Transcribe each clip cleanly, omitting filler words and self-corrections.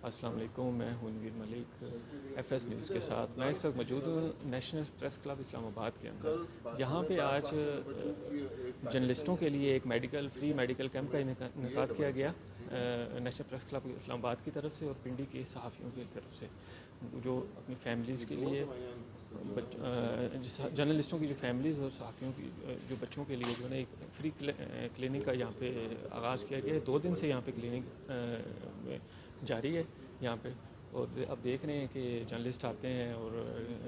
السلام علیکم، میں ہوں انویر ملک ایف ایس نیوز کے ساتھ. میں اس وقت موجود ہوں نیشنل پریس کلب اسلام آباد کے اندر. یہاں پہ آج جرنلسٹوں کے لیے ایک فری میڈیکل کیمپ کا انعقاد کیا گیا نیشنل پریس کلب اسلام آباد کی طرف سے اور پنڈی کے صحافیوں کی طرف سے، جو اپنی فیملیز کے لیے جرنلسٹوں کی جو فیملیز اور صحافیوں کی جو بچوں کے لیے جو ہے نا ایک فری کلینک کا یہاں پہ آغاز کیا گیا ہے. 2 دن سے یہاں پہ کلینک جاری ہے یہاں پہ. اور اب دیکھ رہے ہیں کہ جرنلسٹ آتے ہیں اور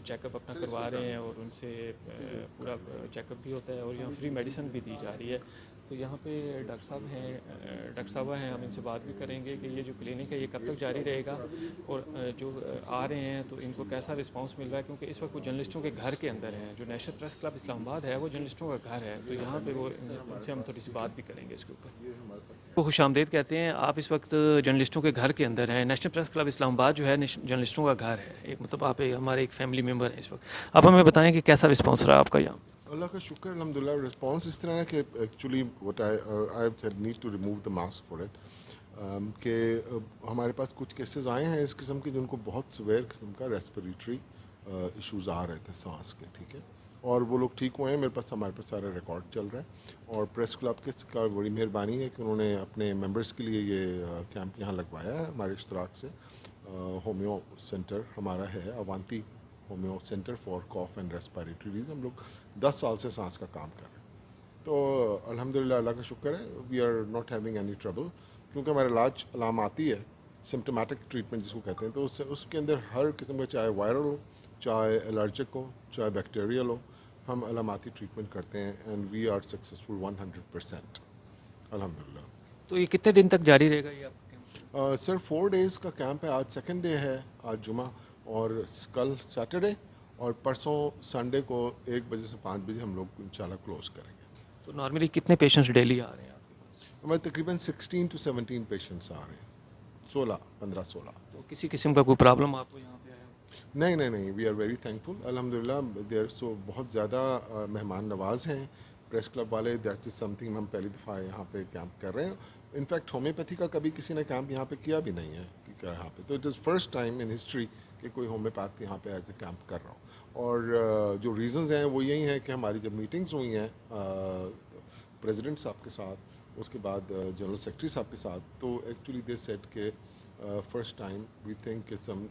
چیک اپ اپنا کروا رہے ہیں اور ان سے پورا چیک اپ بھی ہوتا ہے اور یہاں فری میڈیسن بھی دی جا رہی ہے. تو یہاں پہ ڈاکٹر صاحبہ ہیں، ہم ان سے بات بھی کریں گے کہ یہ جو کلینک ہے یہ کب تک جاری رہے گا اور جو آ رہے ہیں تو ان کو کیسا رسپانس مل رہا ہے، کیونکہ اس وقت وہ جرنلسٹوں کے گھر کے اندر ہیں. جو نیشنل پریس کلب اسلام آباد ہے وہ جرنلسٹوں کا گھر ہے، تو یہاں پہ وہ ان سے ہم تھوڑی سی بات بھی کریں گے اس کے اوپر. وہ خوش آمدید کہتے ہیں. آپ اس وقت جرنلسٹوں کے گھر کے اندر ہیں. نیشنل پریس کلب اسلام آباد جو ہے جرنلسٹوں کا گھر ہے، مطلب آپ ہمارے ایک فیملی ممبر ہیں اس وقت. آپ ہمیں بتائیں کہ کیسا رسپانس رہا آپ کا یہاں؟ اللہ کا شکر الحمدللہ. رسپانس اس طرح ہے کہ actually what I need to remove the mask for it, کہ ہمارے پاس کچھ کیسز آئے ہیں اس قسم کے جن کو بہت سویئر قسم کا ریسپریٹری ایشوز آ رہے تھے سانس کے، ٹھیک ہے، اور وہ لوگ ٹھیک ہوئے ہیں. ہمارے پاس سارا ریکارڈ چل رہا ہے اور پریس کلب کے کا بڑی مہربانی ہے کہ انہوں نے اپنے ممبرس کے لیے یہ کیمپ یہاں لگوایا ہے ہمارے اشتراک سے. ہومیو سینٹر ہمارا ہے، اوانتی ہومیو سینٹر فار کاف اینڈ ریسپیریٹریز. ہم لوگ 10 سال سے سانس کا کام کر رہے ہیں، تو الحمدللہ اللہ کا شکر ہے. We are not having any trouble, کیونکہ ہمارا علاج علاماتی ہے، سمپٹومیٹک ٹریٹمنٹ جس کو کہتے ہیں. تو اس کے اندر ہر قسم کا، چاہے وائرل ہو، چاہے الرجک ہو، چاہے بیکٹیریل ہو، ہم علاماتی ٹریٹمنٹ کرتے ہیں اینڈ وی آر سکسیزفل 100% الحمدللہ. تو یہ کتنے دن تک جاری رہے گا یہ آپ کا کیمپ؟ سر 4 days کا کیمپ ہے. آج سیکنڈ ڈے ہے، آج جمعہ اور کل سیٹرڈے اور پرسوں سنڈے کو 1 بجے سے 5 بجے ہم لوگ انشاءاللہ کلوز کریں گے. تو نارملی کتنے پیشنٹس ڈیلی آ رہے ہیں آپ کے پاس؟ ہمارے تقریباً 16 to 17 پیشنٹس آ رہے ہیں، 15-16. تو کسی قسم کا کوئی پرابلم آپ کو یہاں پہ آیا؟ نہیں، وی آر ویری تھینکفل الحمدللہ. دیر سو بہت زیادہ مہمان نواز ہیں پریس کلب والے. That is some thing. ہم پہلی دفعہ یہاں پہ کیمپ کر رہے ہیں. انفیکٹ ہومیوپیتھی کا کبھی کسی نے کیمپ یہاں پہ کیا بھی نہیں ہے یہاں پہ. تو it is first time in history کہ کوئی ہومیوپیتھ یہاں پہ ایز اے کیمپ کر رہا ہوں. اور جو ریزنز ہیں وہ یہی ہیں کہ ہماری جب میٹنگز ہوئی ہیں پریزیڈنٹ صاحب کے ساتھ، اس کے بعد جنرل سیکرٹری صاحب کے ساتھ، تو ایکچولی دے سیڈ کہ first time we think some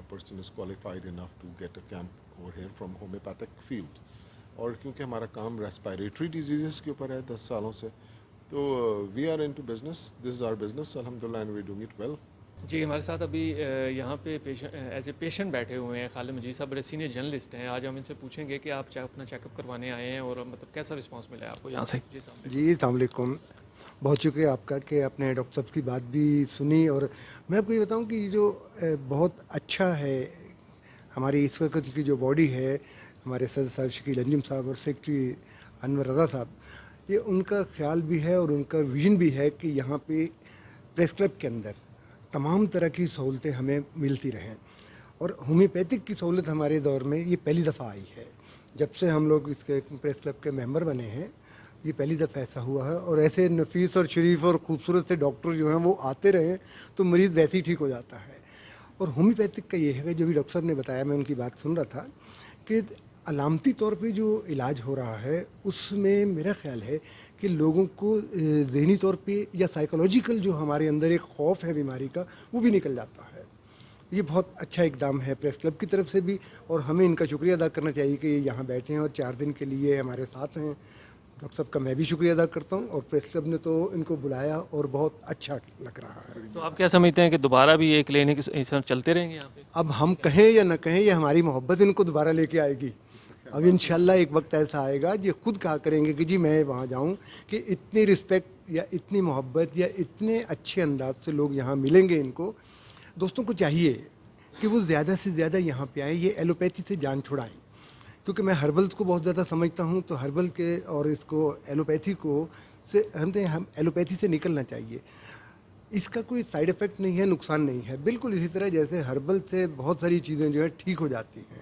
person is qualified enough to get a camp over here from homeopathic field. اور کیونکہ ہمارا کام ریسپائریٹری ڈیزیزز کے اوپر ہے 10 سالوں سے، تو we are into business. This is our business الحمدللہ and we doing it well. جی، ہمارے ساتھ ابھی یہاں پہ ایز اے پیشنٹ بیٹھے ہوئے ہیں خالد مجید صاحب، بڑے سینئر جرنلسٹ ہیں. آج ہم ان سے پوچھیں گے کہ آپ اپنا چیک اپ کروانے آئے ہیں اور مطلب کیسا رسپانس ملا ہے آپ کو یہاں سے. جی السلام علیکم. بہت شکریہ آپ کا کہ آپ نے ڈاکٹر صاحب کی بات بھی سنی. اور میں آپ کو یہ بتاؤں کہ یہ جو بہت اچھا ہے ہماری اس وقت کی جو باڈی ہے، ہمارے صدر صاحب شکیل انجم صاحب اور سیکرٹری انور رضا صاحب، یہ ان کا خیال بھی ہے اور ان کا ویژن بھی ہے کہ یہاں پہ پریس کلب کے اندر تمام طرح کی سہولتیں ہمیں ملتی رہیں. اور ہومیوپیتھک کی سہولت ہمارے دور میں یہ پہلی دفعہ آئی ہے. جب سے ہم لوگ اس کے پریس کلب کے ممبر بنے ہیں یہ پہلی دفعہ ایسا ہوا ہے. اور ایسے نفیس اور شریف اور خوبصورت سے ڈاکٹر جو ہیں وہ آتے رہیں تو مریض ویسے ہی ٹھیک ہو جاتا ہے. اور ہومیوپیتھک کا یہ ہے کہ جو بھی ڈاکٹر صاحب نے بتایا، میں ان کی بات سن رہا تھا کہ علامتی طور پہ جو علاج ہو رہا ہے اس میں میرا خیال ہے کہ لوگوں کو ذہنی طور پہ یا سائیکولوجیکل جو ہمارے اندر ایک خوف ہے بیماری کا وہ بھی نکل جاتا ہے. یہ بہت اچھا اقدام ہے پریس کلب کی طرف سے بھی، اور ہمیں ان کا شکریہ ادا کرنا چاہیے کہ یہ یہاں بیٹھے ہیں اور 4 دن کے لیے ہمارے ساتھ ہیں. ڈاکٹر صاحب کا میں بھی شکریہ ادا کرتا ہوں، اور پریس کلب نے تو ان کو بلایا اور بہت اچھا لگ رہا ہے. تو آپ کیا سمجھتے ہیں کہ دوبارہ بھی یہ کلینک اس طرح چلتے رہیں گے یہاں پہ؟ اب ہم کہیں یا نہ کہیں یہ ہماری محبت ان کو دوبارہ لے کے آئے گی. اب انشاءاللہ ایک وقت ایسا آئے گا جو خود کہا کریں گے کہ جی میں وہاں جاؤں، کہ اتنی رسپیکٹ یا اتنی محبت یا اتنے اچھے انداز سے لوگ یہاں ملیں گے. ان کو دوستوں کو چاہیے کہ وہ زیادہ سے زیادہ یہاں پہ آئیں، یہ ایلوپیتھی سے جان چھڑائیں. کیونکہ میں ہربلس کو بہت زیادہ سمجھتا ہوں، تو ہربل کے اور اس کو ایلوپیتھی کو سے ہم ایلوپیتھی سے نکلنا چاہیے. اس کا کوئی سائیڈ ایفیکٹ نہیں ہے، نقصان نہیں ہے. بالکل اسی طرح جیسے ہربل سے بہت ساری چیزیں جو ہے ٹھیک ہو جاتی ہیں.